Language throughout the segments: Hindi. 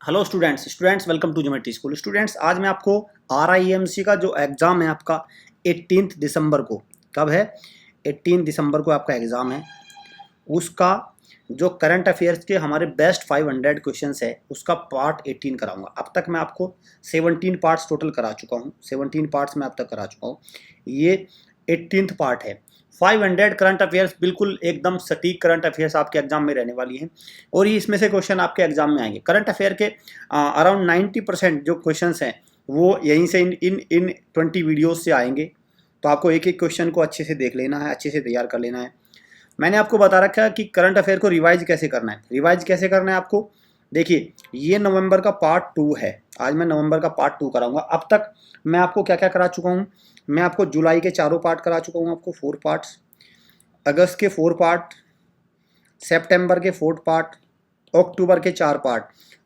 Hello students welcome to geometry school. Students आज मैं आपको RIMC का जो एग्ज़ाम है आपका 18 दिसंबर को, कब है 18 दिसंबर को आपका एग्ज़ाम है, उसका जो करंट अफेयर्स के हमारे बेस्ट 500 क्वेश्चंस है उसका पार्ट 18 कराऊंगा। अब तक मैं आपको 17 पार्ट्स टोटल करा चुका हूँ, 17 पार्ट्स मैं अब तक करा चुका हूँ। ये 18th पार्ट है। 500 करंट अफेयर्स, बिल्कुल एकदम सटीक करंट अफेयर्स आपके एग्जाम में रहने वाली हैं और ये इसमें से क्वेश्चन आपके एग्जाम में आएंगे। करंट अफेयर के अराउंड 90% जो क्वेश्चंस हैं वो यहीं से इन 20 वीडियोस से आएंगे। तो आपको एक एक क्वेश्चन को अच्छे से देख लेना है, अच्छे से तैयार कर लेना है। मैंने आपको बता रखा है कि करंट अफेयर को रिवाइज कैसे करना है। रिवाइज कैसे करना है आपको, देखिए ये नवंबर का पार्ट 2 है। आज मैं नवंबर का पार्ट 2 कराऊंगा। अब तक मैं आपको क्या क्या करा चुका हूँ, मैं आपको जुलाई के चारों पार्ट करा चुका हूँ, आपको 4 पार्ट्स, अगस्त के 4 पार्ट, सितंबर के 4 पार्ट, अक्टूबर के 4 पार्ट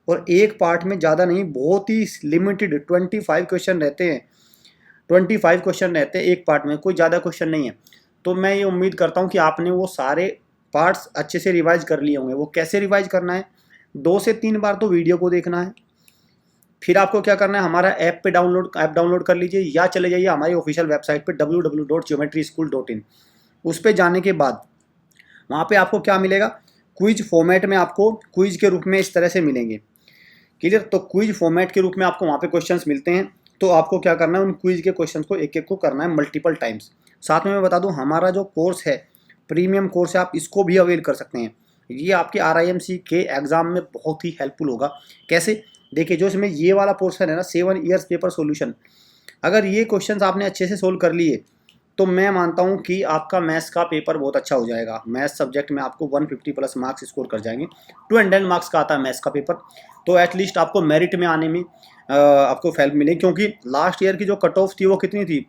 और एक पार्ट में ज़्यादा नहीं, बहुत ही लिमिटेड 25 क्वेश्चन रहते हैं। 25 क्वेश्चन रहते हैं एक पार्ट में, कोई ज़्यादा क्वेश्चन नहीं है। तो मैं ये उम्मीद करता हूँ कि आपने वो सारे पार्ट्स अच्छे से रिवाइज कर लिए होंगे। वो कैसे रिवाइज करना है, 2 से 3 बार तो वीडियो को देखना है। फिर आपको क्या करना है, हमारा ऐप डाउनलोड कर लीजिए या चले जाइए हमारी ऑफिशियल वेबसाइट पे www.geometryschool.in। उस पर जाने के बाद वहाँ पे आपको क्या मिलेगा, क्विज फॉर्मेट में आपको क्विज के रूप में इस तरह से मिलेंगे। क्लियर, तो क्विज फॉर्मेट के रूप में आपको वहाँ पे क्वेश्चंस मिलते हैं। तो आपको क्या करना है, उन क्विज के क्वेश्चंस को एक एक को करना है मल्टीपल टाइम्स। साथ में मैं बता दूं हमारा जो कोर्स है प्रीमियम कोर्स है, आप इसको भी अवेल कर सकते हैं। ये आपके RIMC के एग्जाम में बहुत ही हेल्पफुल होगा। कैसे, देखिए जो इसमें ये वाला पोर्शन है ना, 7 ईयर्स पेपर सोल्यूशन, अगर ये क्वेश्चंस आपने अच्छे से सोल्व कर लिए तो मैं मानता हूँ कि आपका मैथ्स का पेपर बहुत अच्छा हो जाएगा। मैथ्स सब्जेक्ट में आपको 150 प्लस मार्क्स स्कोर कर जाएंगे। 200 मार्क्स का आता है मैथ्स का पेपर, तो एटलीस्ट आपको मेरिट में आने में आपको हेल्प मिलेगी। क्योंकि लास्ट ईयर की जो कट ऑफ थी वो कितनी थी,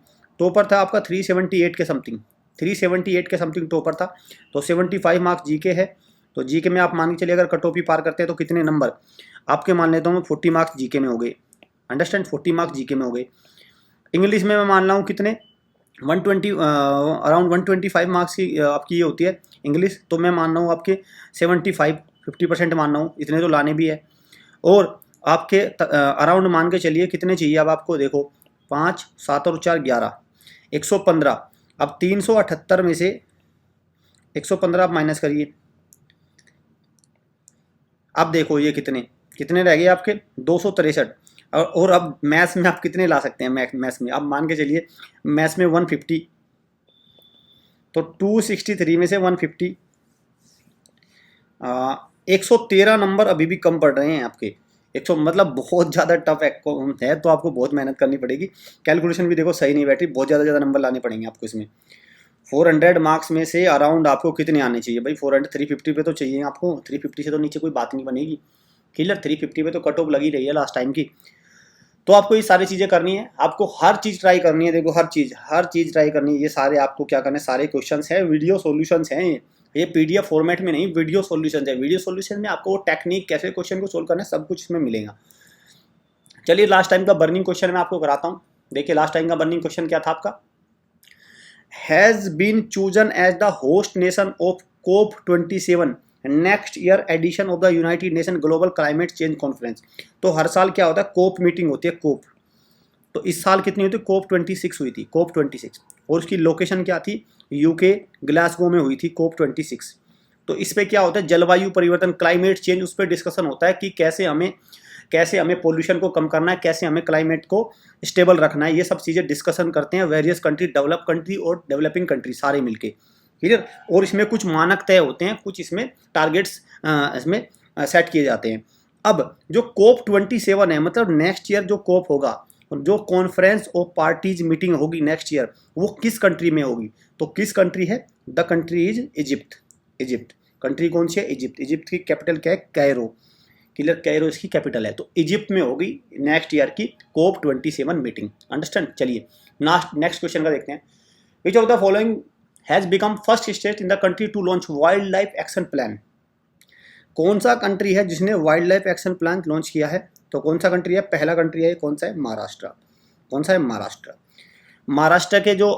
टॉपर था आपका 378 के समथिंग, 378 के समथिंग टॉपर था। तो 75 मार्क्स जीके है, तो जीके में आप मान के चलिए अगर कट ऑफ ही पार करते हैं तो कितने नंबर आपके, मान लेता हूँ 40 मार्क्स जीके में हो गए। अंडरस्टैंड, 40 मार्क्स जीके में हो गए। इंग्लिश में मैं मान रहा हूँ कितने, 120 अराउंड 125 मार्क्स की आपकी ये होती है इंग्लिश। तो मैं मान रहा हूँ आपके 75 50% मान रहा हूँ, इतने तो लाने भी है। और आपके अराउंड मान के चलिए कितने चाहिए अब आपको, देखो 5 7 और 4 11, 115। अब 378 में से 115 आप माइनस करिए। अब देखो ये कितने कितने रह गए आपके, 263। और अब मैथ्स में आप कितने ला सकते हैं, मैथ्स में आप मान के चलिए मैथ्स में 150, तो 263 में से 150, 113 नंबर अभी भी कम पड़ रहे हैं आपके। 100 मतलब बहुत ज़्यादा टफ है, तो आपको बहुत मेहनत करनी पड़ेगी। कैलकुलेशन भी देखो सही नहीं बैठी, बहुत ज़्यादा नंबर लाने पड़ेंगे आपको इसमें। 400 मार्क्स में से अराउंड आपको कितने आने चाहिए भाई, 400 350 पे तो चाहिए आपको, 350 से तो नीचे कोई बात नहीं बनेगी। क्लियर, 350 पे तो कट ऑफ लगी रही है लास्ट टाइम की। तो आपको ये सारी चीज़ें करनी है, आपको हर चीज़ ट्राई करनी है। देखो हर चीज़ ट्राई करनी है। ये सारे आपको क्या करना है, सारे क्वेश्चंस हैं, वीडियो सॉल्यूशंस हैं। ये PDF फॉर्मेट में नहीं, वीडियो सॉल्यूशंस है। वीडियो सॉल्यूशन में आपको वो टेक्निक कैसे क्वेश्चन को सोल्व करना है सब कुछ इसमें मिलेगा। चलिए लास्ट टाइम का बर्निंग क्वेश्चन मैं आपको कराता हूँ। देखिए लास्ट टाइम का बर्निंग क्वेश्चन क्या था आपका, has been chosen as the host nation of COP27 next year edition of the United Nation global climate change conference. तो हर साल क्या होता है, कोप मीटिंग होती है, कोप। तो इस साल कितनी हुई थी, COP26 हुई थी, COP26। और उसकी लोकेशन क्या थी, UK ग्लासगो में हुई थी COP26। तो इस पे क्या होता है, जलवायु परिवर्तन, क्लाइमेट चेंज, उस पर डिस्कशन होता है कि कैसे हमें पोल्यूशन को कम करना है, कैसे हमें क्लाइमेट को स्टेबल रखना है। ये सब चीज़ें डिस्कशन करते हैं वेरियस कंट्री, डेवलप कंट्री और डेवलपिंग कंट्री सारे मिलके। क्लियर, और इसमें कुछ मानक तय होते हैं, कुछ इसमें टारगेट्स इसमें सेट किए जाते हैं। अब जो COP27 है, मतलब नेक्स्ट ईयर जो कोप होगा, जो कॉन्फ्रेंस ऑफ पार्टीज मीटिंग होगी नेक्स्ट ईयर, वो किस कंट्री में होगी। तो किस कंट्री है, the country is Egypt. Egypt country कौन सी है, इजिप्ट। इजिप्ट की कैपिटल क्या है, कैरो। क्लियर, कैरो इसकी कैपिटल है। तो इजिप्ट में होगी नेक्स्ट ईयर की COP27 मीटिंग। अंडरस्टैंड। चलिए नेक्स्ट क्वेश्चन का देखते हैं। Which of the following has become first state in the country to launch wild life action plan. कौन सा कंट्री है जिसने wild life action plan launch किया है, तो कौन सा कंट्री है, पहला कंट्री है कौन सा है, महाराष्ट्र। कौन सा है, महाराष्ट्र। महाराष्ट्र के जो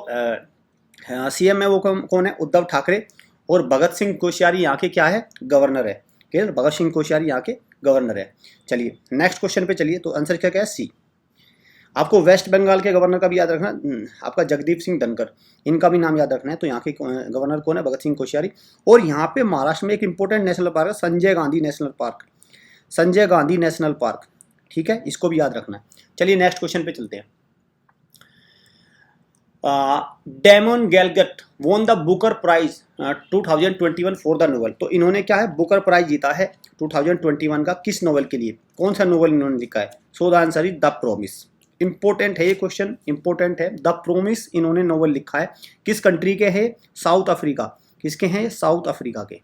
CM है वो कौन है, उद्धव ठाकरे। और भगत सिंह कोश्यारी यहाँ के क्या है, गवर्नर है। क्लियर, भगत सिंह कोश्यारी यहाँ के गवर्नर है। चलिए नेक्स्ट क्वेश्चन पे चलिए, तो आंसर क्या क्या है, सी। आपको वेस्ट बंगाल के गवर्नर का भी याद रखना, आपका जगदीप सिंह धनखड़, इनका भी नाम याद रखना है। तो यहाँ के गवर्नर कौन है, भगत सिंह कोश्यारी। और यहाँ पे महाराष्ट्र में एक इंपॉर्टेंट नेशनल पार्क है, Sanjay Gandhi national park, Sanjay Gandhi national park, ठीक है, इसको भी याद रखना है। चलिए नेक्स्ट क्वेश्चन पे चलते हैं। Damon Galgut won the Booker prize 2021 for the novel. तो इन्होंने क्या है, बुकर प्राइज जीता है 2021 का, किस नोवेल के लिए, कौन सा नोवेल इन्होंने लिखा है। So the answer is the promise. Important है ये क्वेश्चन, इंपॉर्टेंट है। द प्रोमिस इन्होंने नोवेल लिखा है, किस कंट्री के है, साउथ अफ्रीका। किसके हैं, साउथ अफ्रीका के,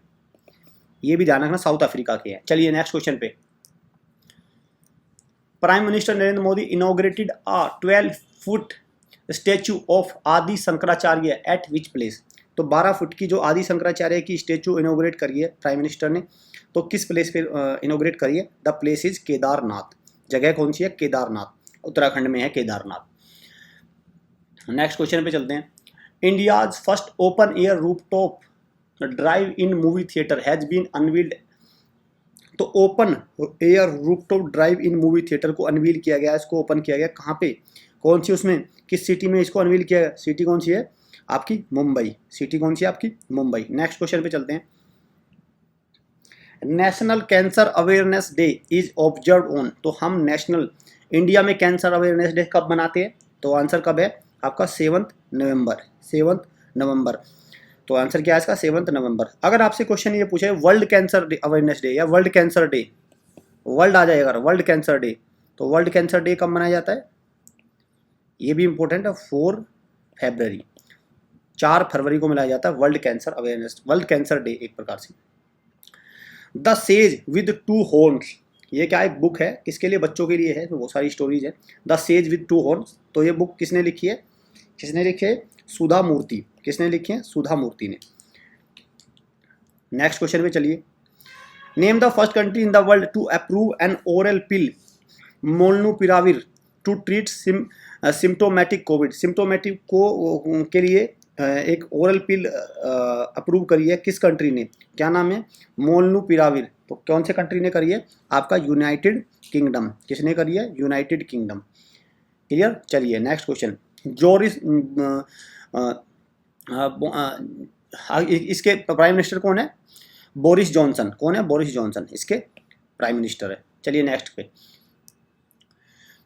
ये भी ध्यान रखना, साउथ अफ्रीका के हैं। चलिए नेक्स्ट क्वेश्चन पे। Prime minister Narendra Modi inaugurated a 12 foot statue of आदि शंकराचार्य एट विच प्लेस। तो 12 फुट की जो आदि शंकराचार्य की स्टेचू इनॉग्रेट करी है प्राइम मिनिस्टर ने, तो किस प्लेस पे इनॉग्रेट करी है। The place is Kedarnath. जगह कौन सी है, केदारनाथ, उत्तराखंड में है केदारनाथ। नेक्स्ट क्वेश्चन पे चलते हैं। India's first open air rooftop drive in movie theatre has been unveiled. तो open air rooftop drive in movie theatre को अनवील किया गया, इसको ओपन किया गया कहाँ पे, कौन सी उसमें, किस सिटी में इसको अनवील किया गया। सिटी कौन सी है आपकी, मुंबई। सिटी कौन सी है आपकी, मुंबई। नेक्स्ट क्वेश्चन पे चलते हैं। National cancer awareness day is observe on. तो हम नेशनल इंडिया में कैंसर अवेयरनेस डे कब मनाते हैं, तो आंसर कब है आपका 7 नवंबर, 7 नवंबर। तो आंसर क्या है इसका, 7 नवंबर। अगर आपसे क्वेश्चन ये पूछे वर्ल्ड कैंसर अवेयरनेस डे या वर्ल्ड कैंसर डे, वर्ल्ड आ जाएगा वर्ल्ड कैंसर डे, तो वर्ल्ड कैंसर डे कब मनाया जाता है, ये भी इंपॉर्टेंट है, 4 फरवरी, 4 फरवरी को मनाया जाता है world cancer awareness, world cancer day एक प्रकार से। द सेज विद 2 हॉर्न्स, ये क्या एक बुक है, किसके लिए, बच्चों के लिए है, तो बहुत सारी स्टोरीज है। द सेज विद 2 हॉर्न्स, तो ये बुक किसने लिखी है, किसने लिखी है, सुधा मूर्ति। किसने लिखी है, सुधा मूर्ति ने। नेक्स्ट क्वेश्चन पे चलिए। Name the first country in the world to approve an oral pill molnupiravir to treat symptomatic COVID. Symptomatic को के लिए एक ओरल पिल अप्रूव करी है, किस कंट्री ने, क्या नाम है, मोलनुपिराविर। तो कौन से कंट्री ने करी है, आपका यूनाइटेड किंगडम। किसने करी है, यूनाइटेड किंगडम। क्लियर। चलिए नेक्स्ट क्वेश्चन। जोरिस इसके प्राइम मिनिस्टर कौन है, बोरिस जॉनसन। कौन है, बोरिस जॉनसन इसके प्राइम मिनिस्टर है। चलिए नेक्स्ट पे।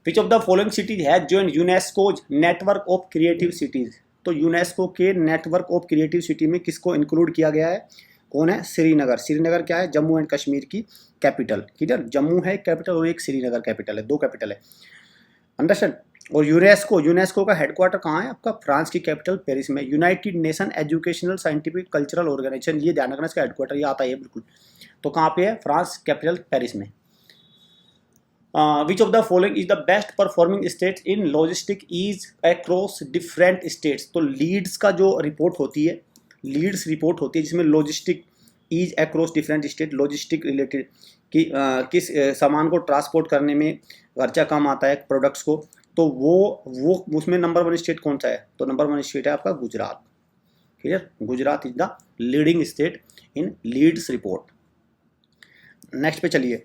विच of the following cities has joined UNESCO's network of creative cities. तो यूनेस्को के नेटवर्क ऑफ क्रिएटिव सिटी में किसको इंक्लूड किया गया है, कौन है, श्रीनगर। श्रीनगर क्या है, जम्मू एंड कश्मीर की कैपिटल। क्लियर, जम्मू है कैपिटल और एक श्रीनगर कैपिटल है, 2 कैपिटल है, अंडरस्टैंड। और यूनेस्को का हेडक्वार्टर कहाँ है आपका, फ्रांस की कैपिटल पेरिस में। United Nation educational scientific cultural organisation, ये ध्यान रखना, इसका हेडक्वार्टर ये आता है बिल्कुल, तो कहाँ पे है, फ्रांस कैपिटल पेरिस में। Which of the following is the best performing state in logistic ease across different states. तो लीड्स का जो रिपोर्ट होती है, लीड्स रिपोर्ट होती है जिसमें logistic ease across different state, logistic related कि किस सामान को ट्रांसपोर्ट करने में खर्चा कम आता है प्रोडक्ट्स को, तो वो उसमें नंबर 1 स्टेट कौन सा है, तो नंबर 1 स्टेट है आपका Gujarat. Clear, Gujarat is the leading state in LEADS report. Next पे चलिए।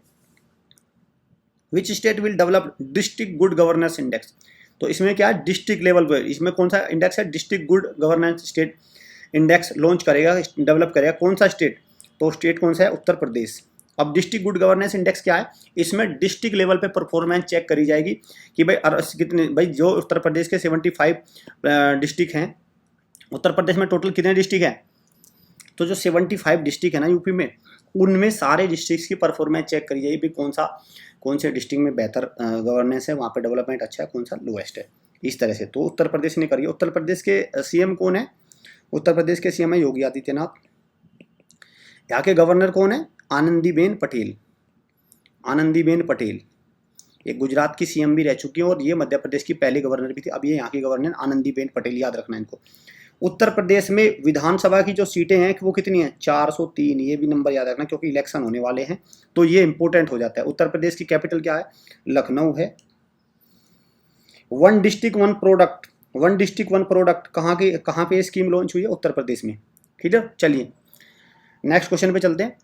Which state will develop district good governance index. तो इसमें क्या है, डिस्ट्रिक्ट लेवल पर, इसमें कौन सा इंडेक्स है, district good governance state index launch करेगा, डेवलप करेगा, कौन सा स्टेट, तो स्टेट कौन सा है, उत्तर प्रदेश। अब डिस्ट्रिक्ट गुड गवर्नेंस इंडेक्स क्या है, इसमें डिस्ट्रिक्ट लेवल पे परफॉर्मेंस चेक करी जाएगी कि भाई जो उत्तर प्रदेश के 75 डिस्ट्रिक्ट हैं, उत्तर प्रदेश में टोटल कितने डिस्ट्रिक्ट हैं, तो जो 75 डिस्ट्रिक्ट है ना यूपी में, उनमें सारे डिस्ट्रिक्ट की परफॉर्मेंस चेक करी जाएगी, कौन से डिस्ट्रिक्ट में बेहतर गवर्नेंस है, वहाँ पे डेवलपमेंट अच्छा है, कौन सा लोएस्ट है, इस तरह से। तो उत्तर प्रदेश ने करी। उत्तर प्रदेश के सीएम कौन है, उत्तर प्रदेश के सीएम है योगी आदित्यनाथ। यहाँ के गवर्नर कौन है, आनंदीबेन पटेल। आनंदीबेन पटेल ये गुजरात की सीएम भी रह चुकी है और ये मध्य प्रदेश की पहली गवर्नर भी थी, अब ये यहाँ की गवर्नर आनंदीबेन पटेल, याद रखना इनको। उत्तर प्रदेश में विधानसभा की जो सीटें हैं वो कितनी हैं, 403, ये भी नंबर याद रखना क्योंकि इलेक्शन होने वाले हैं, तो ये इंपॉर्टेंट हो जाता है। उत्तर प्रदेश की कैपिटल क्या है, लखनऊ है। 1 डिस्ट्रिक्ट 1 प्रोडक्ट, 1 डिस्ट्रिक्ट 1 प्रोडक्ट कहाँ पे स्कीम लॉन्च हुई है, उत्तर प्रदेश में। ठीक है, चलिए नेक्स्ट क्वेश्चन पे चलते हैं।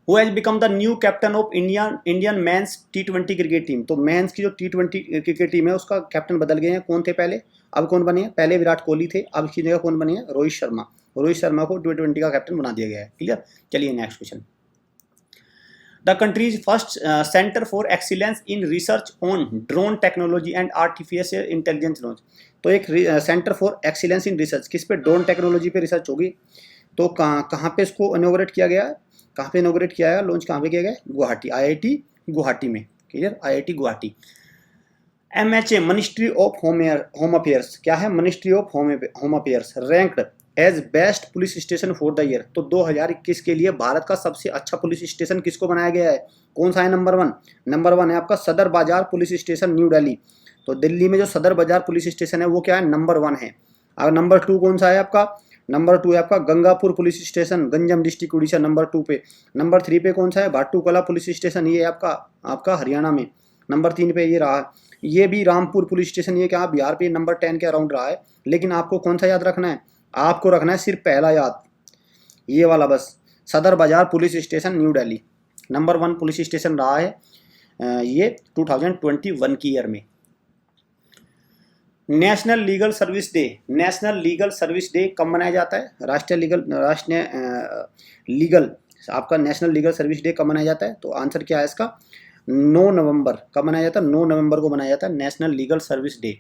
Who has become the new captain of Indian mains T20 cricket team. तो मेंस की जो T20 क्रिकेट टीम है उसका कैप्टन बदल गए हैं। कौन थे पहले, अब कौन बने हैं? पहले विराट कोहली थे, अब इसकी जगह कौन बने हैं? रोहित शर्मा। रोहित शर्मा को T20 का कैप्टन बना दिया गया है। क्लियर। चलिए next question. The countries first centre for excellence in research on drone technology and artificial intelligence launch. तो एक centre for excellence in research, किस पे? ड्रोन टेक्नोलॉजी पे रिसर्च होगी। तो कहाँ पे इसको इनोग्रेट किया गया है? कहाँ पे इनोग्रेट किया है? लॉन्च कहाँ पे किया गया है? गुवाहाटी, IIT गुवाहाटी में। Clear, IIT Guwahati. MHA ministry of home affairs, क्या है? Ministry of home affairs ranked as best police station for the year. तो 2021 के लिए भारत का सबसे अच्छा पुलिस स्टेशन किसको बनाया गया है? कौन सा है? नंबर 1। नंबर 1 है आपका सदर बाजार पुलिस स्टेशन, न्यू दिल्ली। तो दिल्ली में जो सदर बाजार पुलिस स्टेशन है वो क्या है? नंबर 1 है। और नंबर 2 कौन सा है आपका? नंबर 2 है आपका Gangapur police station, Ganjam district Orissa, number 2 पे। नंबर 3 पे कौन सा है? भाटुकला पुलिस स्टेशन, ये आपका हरियाणा में। नंबर 3 पे ये रहा। ये भी रामपुर पुलिस स्टेशन, ये क्या बिहार पे नंबर 10 के अराउंड रहा है। लेकिन आपको कौन सा याद रखना है? आपको रखना है सिर्फ पहला याद, ये वाला बस, सदर बाजार police station, new Delhi. Number 1 police station रहा है ये 2021 की ईयर में। National legal service day, national legal service day कब मनाया जाता है? राष्ट्रीय लीगल आपका नेशनल लीगल सर्विस डे कब मनाया जाता है? तो आंसर क्या है इसका? 9 नवंबर। कब मनाया जाता है? 9 नवंबर को मनाया जाता है national legal service day.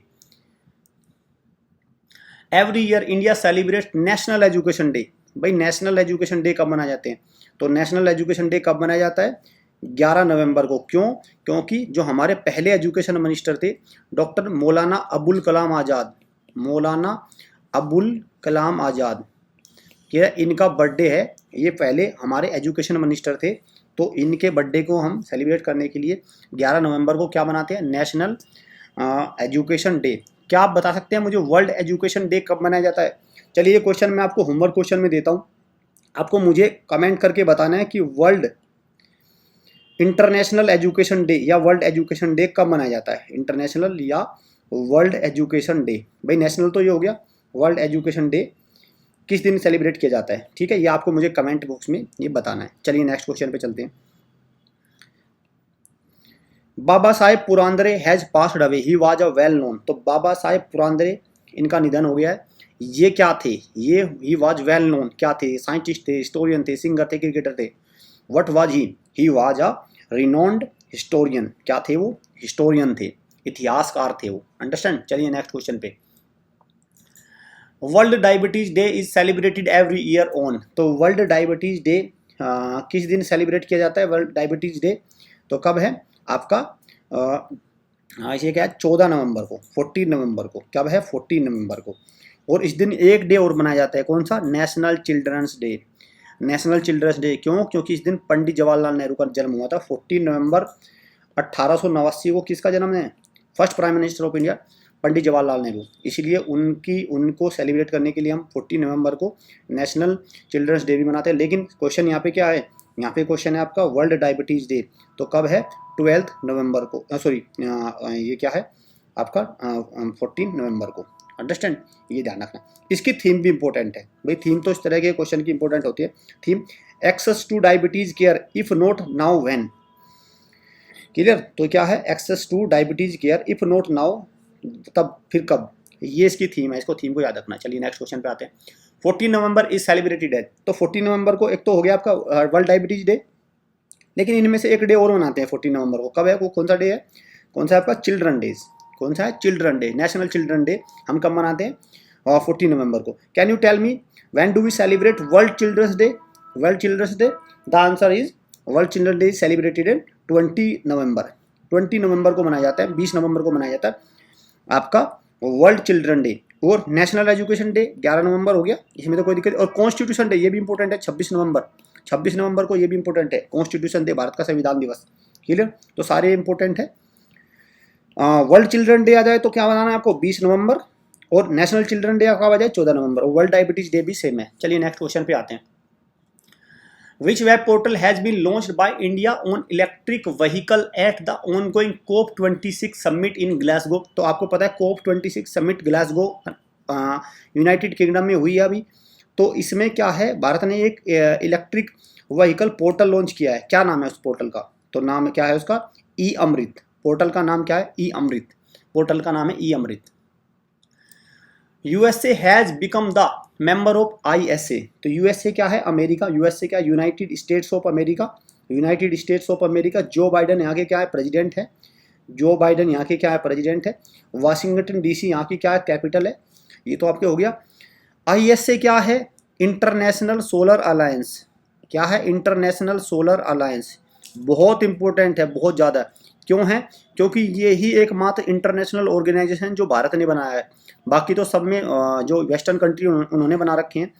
Every year India celebrate national education day. भाई नेशनल एजुकेशन डे कब मनाए जाते हैं? तो नेशनल एजुकेशन डे कब मनाया जाता है? 11 नवंबर को। क्यों? क्योंकि जो हमारे पहले एजुकेशन मिनिस्टर थे डॉक्टर मौलाना अबुल कलाम आज़ाद, मौलाना अबुल कलाम आज़ाद, क्या इनका बर्थडे है। ये पहले हमारे एजुकेशन मिनिस्टर थे, तो इनके बर्थडे को हम सेलिब्रेट करने के लिए 11 नवंबर को क्या बनाते हैं? National education day. क्या आप बता सकते हैं मुझे वर्ल्ड एजुकेशन डे कब मनाया जाता है? चलिए ये क्वेश्चन मैं आपको होमवर्क क्वेश्चन में देता हूँ। आपको मुझे कमेंट करके बताना है कि वर्ल्ड इंटरनेशनल एजुकेशन डे या वर्ल्ड एजुकेशन डे कब मनाया जाता है? इंटरनेशनल या वर्ल्ड एजुकेशन डे। भाई नेशनल तो ये हो गया, वर्ल्ड एजुकेशन डे किस दिन सेलिब्रेट किया जाता है? ठीक है, ये आपको मुझे कमेंट बॉक्स में ये बताना है। चलिए नेक्स्ट क्वेश्चन पे चलते हैं। Baba Saheb Purandare has passed away, he was a well known. तो बाबा साहेब पुरांदरे इनका निधन हो गया है। ये क्या थे? ये ही वाज वेल नोन क्या थे? साइंटिस्ट थे, हिस्टोरियन थे, सिंगर थे, क्रिकेटर थे? What was he? He was a renowned historian. क्या थे वो? हिस्टोरियन थे, इतिहासकार थे वो। अंडरस्टैंड। चलिए नेक्स्ट क्वेश्चन पे। World diabetes day is celebrated every year on. तो वर्ल्ड डायबिटीज डे किस दिन सेलिब्रेट किया जाता है? वर्ल्ड डायबिटीज डे तो कब है आपका? इसे क्या है? 14 नवंबर को, 14 नवंबर को। कब है? 14 नवंबर को। और इस दिन एक डे और मनाया जाता है, कौन सा? National children's day. National children's day क्यों? क्योंकि इस दिन पंडित जवाहरलाल नेहरू का जन्म हुआ था। 14 नवंबर 1889 को किसका जन्म है? First prime minister of India Pandit Jawaharlal Nehru. इसीलिए उनको सेलिब्रेट करने के लिए हम 14 नवंबर को नेशनल चिल्ड्रंस डे भी मनाते हैं। लेकिन क्वेश्चन यहाँ पे क्या है? यहाँ पे क्वेश्चन है आपका वर्ल्ड डायबिटीज डे। तो कब है? 12 नवंबर को, सॉरी ये क्या है आपका? 14 नवंबर को। अंडरस्टैंड, ये ध्यान रखना। इसकी थीम भी इंपॉर्टेंट है भाई। थीम तो इस तरह के क्वेश्चन की इंपॉर्टेंट होती है। Theme access to diabetes care if not now when. Clear. तो क्या है? Access to diabetes care if not now, तब फिर कब? ये इसकी थीम है, इसको थीम को याद रखना। चलिए नेक्स्ट क्वेश्चन पे आते हैं। 14 नवंबर इज सेलिब्रेटेड एज। तो 14 नवंबर को एक तो हो गया आपका वर्ल्ड डायबिटीज डे, लेकिन इनमें से एक डे और मनाते हैं 14 नवंबर को। कब है वो? कौन सा डे है? कौन सा आपका? Children days. कौन सा है? Children day, national children day हम कब मनाते हैं? 14 नवंबर को। Can you tell me when do we celebrate world children's day? World children's day, the answer is world children day is celebrated in 20 November. 20 नवंबर को मनाया जाता है, 20 नवंबर को मनाया जाता है आपका वर्ल्ड चिल्ड्रन डे। और नेशनल एजुकेशन डे 11 नवंबर हो गया, इसमें तो कोई दिक्कत। और कॉन्स्टिट्यूशन डे ये भी इंपॉर्टेंट है, 26 नवंबर। 26 नवंबर को ये भी इंपॉर्टेंट है, कॉन्स्टिट्यूशन डे, भारत का संविधान दिवस। क्लियर। तो सारे इंपॉर्टेंट है। वर्ल्ड चिल्ड्रन डे आ जाए तो क्या बनाना है आपको? 20 नवंबर। और नेशनल चिल्ड्रन डे कब आ जाए? 14 नवंबर। और वर्ल्ड डायबिटीज डे भी सेम है। चलिए नेक्स्ट क्वेश्चन पे आते हैं। Which web portal has been launched by India on electric vehicle at the ongoing COP26 summit in Glasgow? तो आपको पता है COP26 summit Glasgow United kingdom में हुई है अभी। तो इसमें क्या है? भारत ने एक इलेक्ट्रिक व्हीकल पोर्टल लॉन्च किया है। क्या नाम है उस पोर्टल का? तो नाम क्या है उसका? ई अमृत। पोर्टल का नाम क्या है? ई अमृत। पोर्टल का नाम है e Amrit. USA has become the member of ISA. तो यूएसए क्या है? अमेरिका। यूएसए क्या? United States of America. United States of America. Joe Biden यहाँ के क्या है? प्रेसिडेंट है। जो बाइडन यहाँ के क्या है? प्रेसिडेंट है। वाशिंगटन डीसी यहाँ की क्या है? कैपिटल है। ये तो आपके हो गया। आईएसए क्या है? International solar alliance. क्या है? International solar alliance. बहुत इंपॉर्टेंट है, बहुत ज़्यादा। क्यों है? क्योंकि ये ही एकमात्र इंटरनेशनल ऑर्गेनाइजेशन जो भारत ने बनाया है। बाकी तो सब में जो वेस्टर्न कंट्री उन्होंने बना रखे हैं।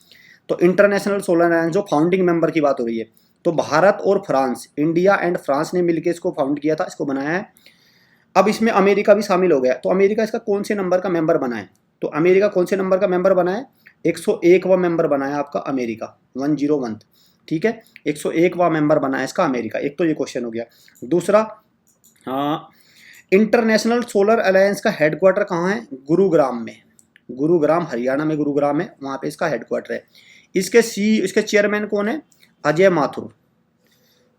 तो इंटरनेशनल सोलर अलायंस जो फाउंडिंग मेंबर की बात हो रही है, तो भारत और फ्रांस, इंडिया एंड फ्रांस ने मिलकर इसको फाउंड किया था, इसको बनाया है। अब इसमें अमेरिका भी शामिल हो गया। तो अमेरिका इसका कौन से नंबर का मेंबर बना है? तो अमेरिका कौन से नंबर का मेंबर बना है? 101वां मेंबर बनाया आपका अमेरिका, 101। ठीक है, 101वां मेंबर बना है इसका अमेरिका। एक तो ये क्वेश्चन हो गया। दूसरा, इंटरनेशनल सोलर अलायंस का हेडक्वार्टर कहाँ है? गुरुग्राम में। गुरुग्राम, हरियाणा में गुरुग्राम है, वहाँ पे इसका हेडक्वार्टर है। इसके चेयरमैन कौन है? अजय माथुर।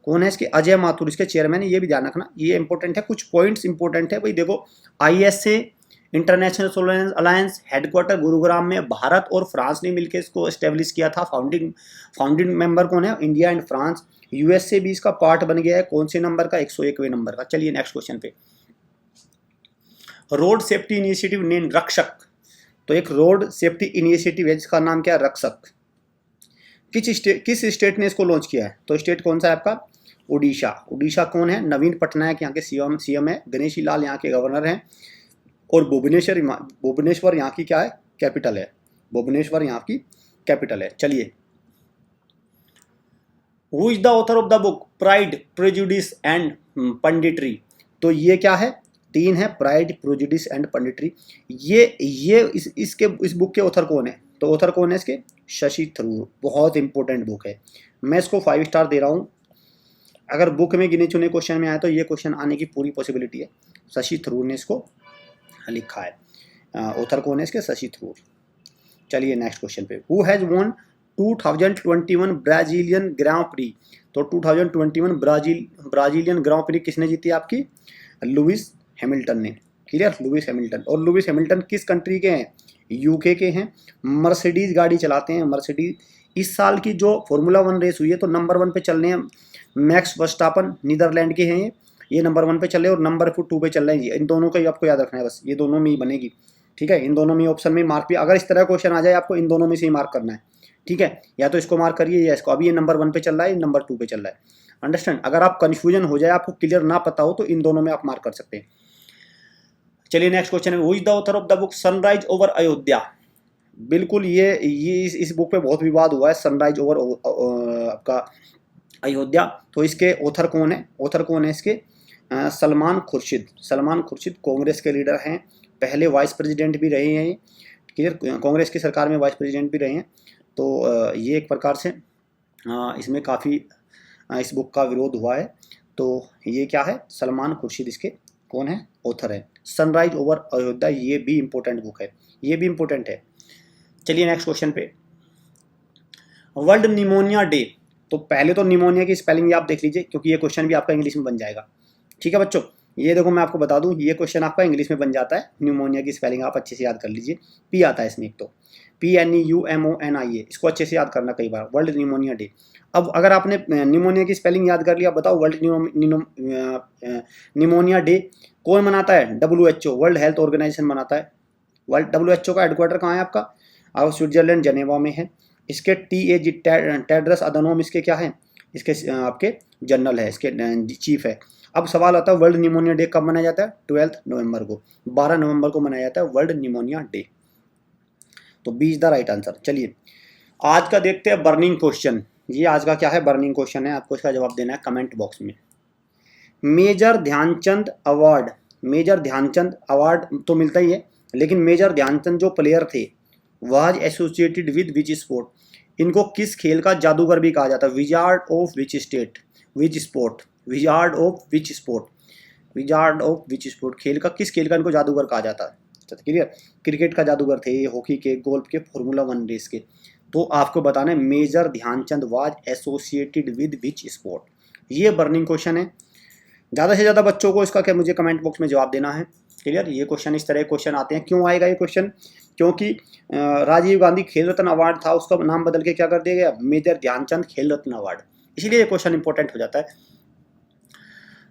कौन है इसके? अजय माथुर इसके चेयरमैन है। ये भी ध्यान रखना, ये इंपॉर्टेंट है, कुछ पॉइंट्स इंपॉर्टेंट है भाई। देखो, ISA international solar alliance headquarter Gurugram में, भारत और फ्रांस ने मिलकर इसको एस्टेब्लिश किया था। फाउंडिंग मेंबर कौन है? India and France. यूएसए भी इसका पार्ट बन गया है। कौन से नंबर का? 101वें नंबर का। चलिए नेक्स्ट क्वेश्चन पे। रोड सेफ्टी इनिशिएटिव नेम रक्षक। तो एक रोड सेफ्टी इनिशिएटिव है जिसका नाम क्या है? रक्षक। किस स्टेट ने इसको लॉन्च किया है? तो स्टेट कौन सा है आपका? उड़ीसा। उड़ीसा कौन है? नवीन पटनायक यहाँ के सीएम है। गणेशी लाल यहाँ के गवर्नर हैं। और भुवनेश्वर यहाँ की क्या है? कैपिटल है। भुवनेश्वर यहाँ की कैपिटल है। चलिए, who is the author of the book pride, prejudice and punditry. तो ये क्या है? 3 है, प्राइड, प्रेजुडिस एंड पंडिट्री। इस बुक के ऑथर कौन है? तो ऑथर कौन है इसके? शशि थरूर। बहुत इंपॉर्टेंट बुक है, मैं इसको 5 स्टार दे रहा हूँ। अगर बुक में गिने चुने क्वेश्चन में आए तो ये क्वेश्चन आने की पूरी पॉसिबिलिटी है। शशि थरूर ने इसको लिखा है। ऑथर कौन है इसके? शशि थरूर। चलिए नेक्स्ट क्वेश्चन पे। Who has won 2021 Brazilian grand prix. तो 2021 ब्राजीलियन ग्रां प्री किसने जीती? आपकी लुइस हैमिल्टन ने। क्लियर? Lewis Hamilton. और लुइस हैमिल्टन किस कंट्री के हैं? यूके के हैं। मर्सिडीज गाड़ी चलाते हैं, मर्सिडीज। इस साल की जो फॉर्मूला 1 रेस हुई है तो नंबर 1 पे चल रहे हैं मैक्स वर्स्टापन, नीदरलैंड के हैं ये नंबर 1 पे चल रहे हैं और नंबर 2 पे चल रहे हैं। इन दोनों का ही आपको याद रखना है, बस ये दोनों में ही बनेगी। ठीक है, इन दोनों में ऑप्शन में मार्क भी, अगर इस तरह क्वेश्चन आ जाए आपको इन दोनों में से ही मार्क करना है। ठीक है, या तो इसको मार्क करिए या इसको। अभी ये नंबर 1 पे चल रहा है, नंबर 2 पे चल रहा है। अंडरस्टैंड? अगर आप कंफ्यूजन हो जाए, आपको क्लियर ना पता हो, तो इन दोनों में आप मार्क कर सकते हैं। चलिए नेक्स्ट क्वेश्चन है, who is the author of the book sunrise over Ayodhya. बिल्कुल, ये इस बुक पे बहुत विवाद हुआ है, सनराइज ओवर आपका अयोध्या। तो इसके ऑथर कौन है? ऑथर कौन है इसके? सलमान खुर्शीद। सलमान खुर्शीद कांग्रेस के लीडर हैं, पहले वाइस प्रेसिडेंट भी रहे हैं। क्लियर? कांग्रेस की सरकार में वाइस प्रेसिडेंट भी रहे हैं। तो ये एक प्रकार से इसमें काफ़ी इस बुक का विरोध हुआ है। तो ये क्या है? सलमान खुर्शीद इसके कौन है? ऑथर है। सनराइज ओवर अयोध्या, ये भी इंपॉर्टेंट बुक है, ये भी इंपॉर्टेंट है। चलिए नेक्स्ट क्वेश्चन पे। World pneumonia day. तो पहले तो निमोनिया की स्पेलिंग आप देख लीजिए, क्योंकि ये क्वेश्चन भी आपका इंग्लिश में बन जाएगा। ठीक है बच्चों, ये देखो मैं आपको बता दूं, ये क्वेश्चन आपका इंग्लिश में बन जाता है। निमोनिया की स्पेलिंग आप अच्छे से याद कर लीजिए। पी आता है इसमें, एक तो PNEUMONIA, इसको अच्छे से याद करना कई बार। World pneumonia day. अब अगर आपने निमोनिया की स्पेलिंग याद कर लिया, बताओ वर्ल्ड निमोनिया डे कौन मनाता है? WHO, वर्ल्ड हेल्थ ऑर्गेनाइजेशन मनाता है। WHO का हेडक्वार्टर कहाँ है आपका? और स्विट्जरलैंड जेनेवा में है। इसके टेड्रस अदनोम इसके क्या है? इसके आपके जनरल है, इसके चीफ है। अब सवाल आता है वर्ल्ड निमोनिया डे कब मनाया जाता है? 12 नवंबर को, 12 नवंबर को मनाया जाता है वर्ल्ड निमोनिया डे। तो B is the right answer. चलिए आज का देखते हैं बर्निंग क्वेश्चन। ये आज का क्या है? बर्निंग क्वेश्चन है, आपको इसका जवाब देना है कमेंट बॉक्स में। Major Dhyan Chand award. Major Dhyan Chand award तो मिलता ही है, लेकिन मेजर ध्यानचंद जो प्लेयर थे was associated with which sport. इनको किस खेल का जादूगर भी कहा जाता है? Wizard of which state, which sport, wizard of which sport, wizard of which sport. खेल का, किस खेल का इनको जादूगर कहा जाता है? क्लियर? क्रिकेट का जादूगर थे, हॉकी के, गोल्फ के, फॉर्मूला 1 रेस के। तो आपको बताना है Major Dhyan Chand was associated with which sport. ये बर्निंग क्वेश्चन है। ज़्यादा से ज़्यादा बच्चों को इसका क्या मुझे कमेंट बॉक्स में जवाब देना है। क्लियर। ये क्वेश्चन इस तरह के क्वेश्चन आते हैं। क्यों आएगा ये क्वेश्चन? क्योंकि राजीव गांधी खेल रत्न अवार्ड था, उसका नाम बदल के क्या कर दिया गया, मेजर ध्यानचंद खेल रत्न अवार्ड। इसलिए ये क्वेश्चन इंपॉर्टेंट हो जाता है।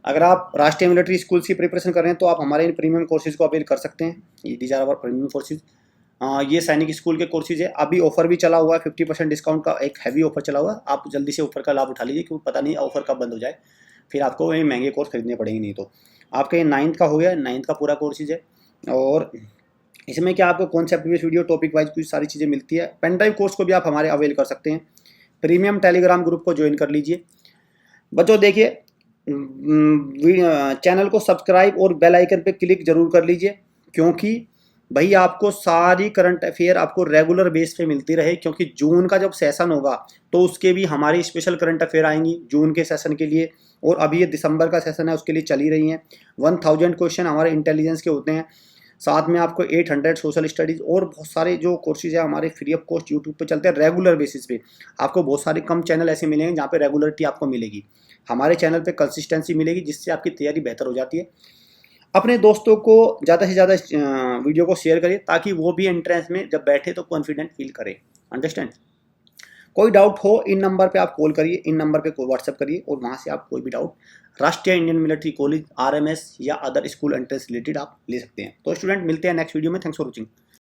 अगर आप राष्ट्रीय मिलिट्री स्कूल की प्रिपरेशन कर रहे हैं तो आप हमारे इन प्रीमियम कोर्सेज को अवेल कर सकते हैं। These are our premium courses. ये सैनिक स्कूल के कोर्सेज है। अभी ऑफर भी चला हुआ है, 50% डिस्काउंट का एक हैवी ऑफर चला हुआ है। आप जल्दी से ऑफर का लाभ उठा लीजिए, क्योंकि पता नहीं ऑफर कब बंद हो जाए, फिर आपको ये महंगे कोर्स खरीदने पड़ेंगे। नहीं तो आपका ये 9th का हो गया, 9th का पूरा कोर्सेज है। और इसमें क्या आपको concept based video, topic wise कुछ सारी चीज़ें मिलती है। पेन ड्राइव कोर्स को भी आप हमारे अवेल कर सकते हैं। प्रीमियम टेलीग्राम ग्रुप को ज्वाइन कर लीजिए। बच्चों देखिए, चैनल को सब्सक्राइब और बेल आइकन पे क्लिक जरूर कर लीजिए, क्योंकि भाई आपको सारी करंट अफेयर आपको रेगुलर बेस पे मिलती रहे। क्योंकि जून का जब सेशन होगा तो उसके भी हमारी स्पेशल करंट अफेयर आएंगी जून के सेशन के लिए। और अभी ये दिसंबर का सेशन है, उसके लिए चली रही हैं। 1000 क्वेश्चन हमारे इंटेलिजेंस के होते हैं। साथ में आपको 800 सोशल स्टडीज़ और बहुत सारे जो कोर्सेज है हमारे फ्री ऑफ कॉस्ट यूट्यूब पे चलते हैं रेगुलर बेसिस पे। आपको बहुत सारे कम चैनल ऐसे मिलेंगे जहाँ पे रेगुलरिटी आपको मिलेगी। हमारे चैनल पे कंसिस्टेंसी मिलेगी, जिससे आपकी तैयारी बेहतर हो जाती है। अपने दोस्तों को ज़्यादा से ज़्यादा वीडियो को शेयर करिए, ताकि वो भी एंट्रेंस में जब बैठे तो कॉन्फिडेंट फील करें। अंडरस्टैंड। कोई डाउट हो इन नंबर पे आप कॉल करिए, इन नंबर पे व्हाट्सएप करिए, और वहाँ से आप कोई भी डाउट राष्ट्रीय इंडियन मिलिट्री कॉलेज, RMS या अदर स्कूल एंट्रेंस रिलेटेड आप ले सकते हैं। तो स्टूडेंट मिलते हैं नेक्स्ट वीडियो में। Thanks for watching.